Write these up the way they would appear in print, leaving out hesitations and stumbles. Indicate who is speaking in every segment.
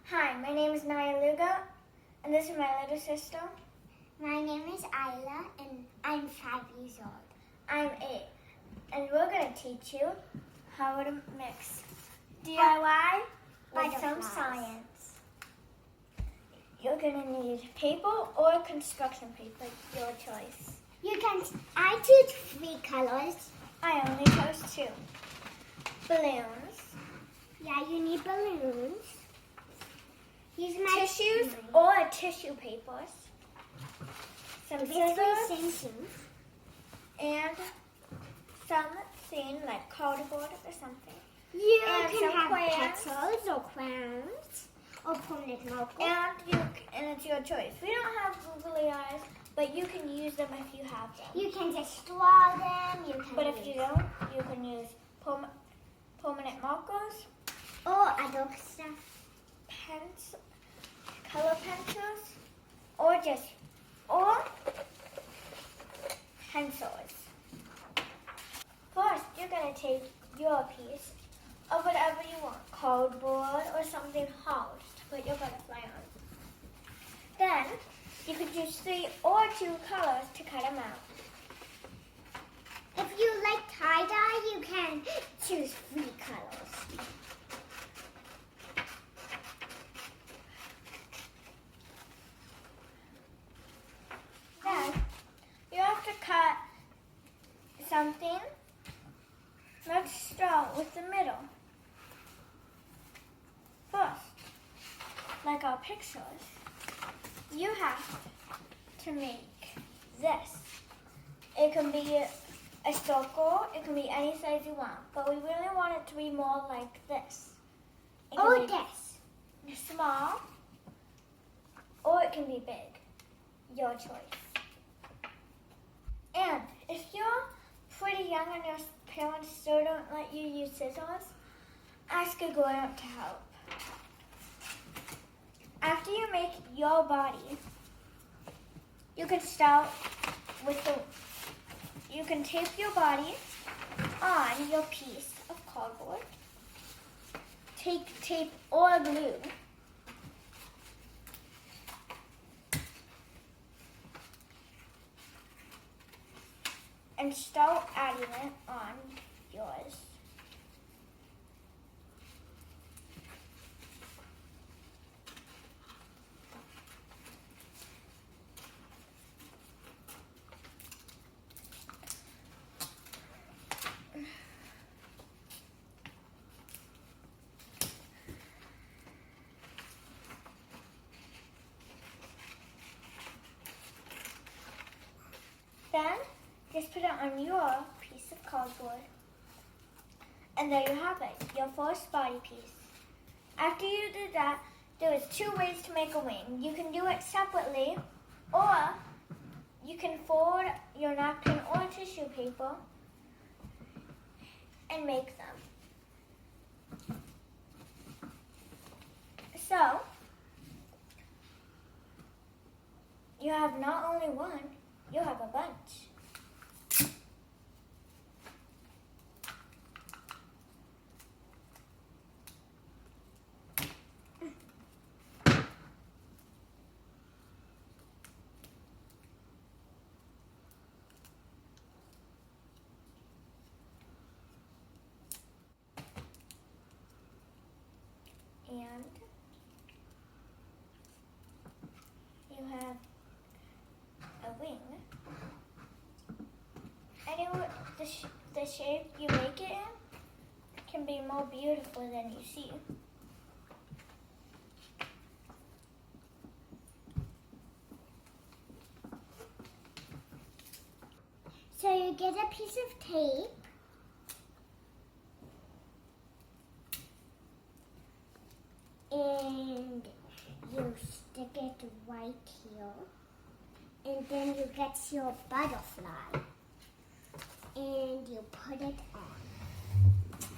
Speaker 1: Hi, my name is Naya and this is my little sister.
Speaker 2: My name is Ayla, and I'm 5 years old.
Speaker 1: I'm 8, and we're going to teach you how to mix DIY with some science. You're going to need paper or construction paper, your choice.
Speaker 2: I choose 3 colors.
Speaker 1: I only chose 2. Balloons.
Speaker 2: Yeah, you need balloons.
Speaker 1: Tissues or tissue papers. Some scissors. And something like cardboard or something.
Speaker 2: You
Speaker 1: and
Speaker 2: can have
Speaker 1: crayons.
Speaker 2: pencils or crayons or permanent markers.
Speaker 1: And it's your choice. We don't have googly eyes, but you can use them if you have them.
Speaker 2: You can just draw them.
Speaker 1: But if you don't, you can use permanent markers
Speaker 2: or other stuff.
Speaker 1: Color pencils, or pencils. First, you're going to take your piece of whatever you want, cardboard or something hard to put your butterfly on. Then, you could use 3 or 2 colors to cut them out.
Speaker 2: If you like tie-dye, you can choose 3 colors.
Speaker 1: Then, you have to cut something. Let's start with the middle. First, like our pictures, you have to make this. It can be a circle, it can be any size you want, but we really want it to be more like this.
Speaker 2: Or this.
Speaker 1: Small, or it can be big. Your choice. And if you're pretty young and your parents still don't let you use scissors, ask a grown-up to help. After you make your body, you can start with you can tape your body on your piece of cardboard. Take tape or glue. And start adding it on yours. Then, just put it on your piece of cardboard. And there you have it, your first body piece. After you do that, there is 2 ways to make a wing. You can do it separately, or you can fold your napkin or tissue paper and make them. So, you have not only one, you have a bunch. And you have a wing. The shape you make it in can be more beautiful than you see.
Speaker 2: So you get a piece of tape. And you stick it right here. And then you get your butterfly. And you put it on.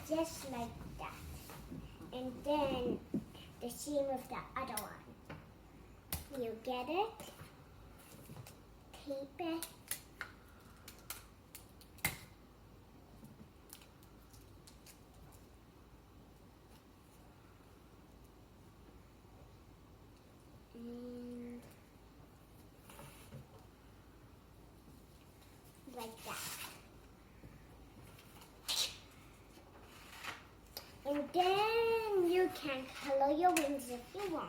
Speaker 2: Just like that. And then the same with the other one. You get it. Tape it. And like that. And then you can color your wings if you want.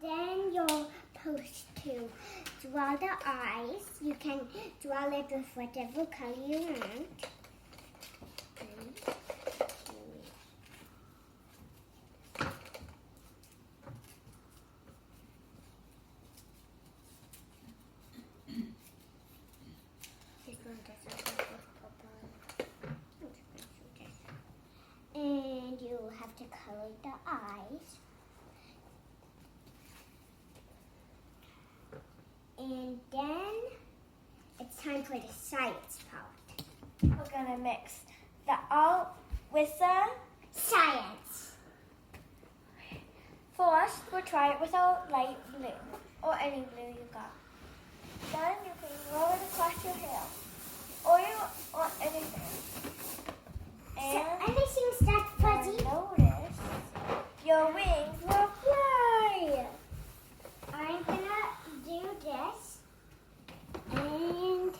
Speaker 2: Then you're supposed to draw the eyes. You can draw it with whatever color you want. This one doesn't have this purple. And you have to color the eyes. And then it's time for the science part.
Speaker 1: We're gonna mix the alt with the
Speaker 2: Science.
Speaker 1: first. We'll try it with a light blue or any blue you got. Then you can roll it across your hair or anything. And
Speaker 2: Everything's that fuzzy.
Speaker 1: notice your wings will fly.
Speaker 2: I'm gonna do this, and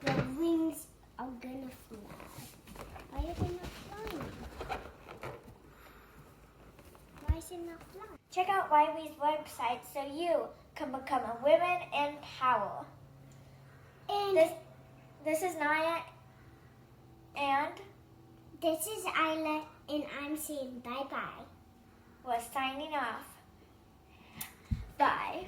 Speaker 2: the wings are gonna fly. Why are they not flying? Why is it not flying?
Speaker 1: Check out YWe's website so you can become a women in power.
Speaker 2: And
Speaker 1: This is Naya and
Speaker 2: this is Ayla, and I'm saying bye-bye.
Speaker 1: we're signing off. Bye.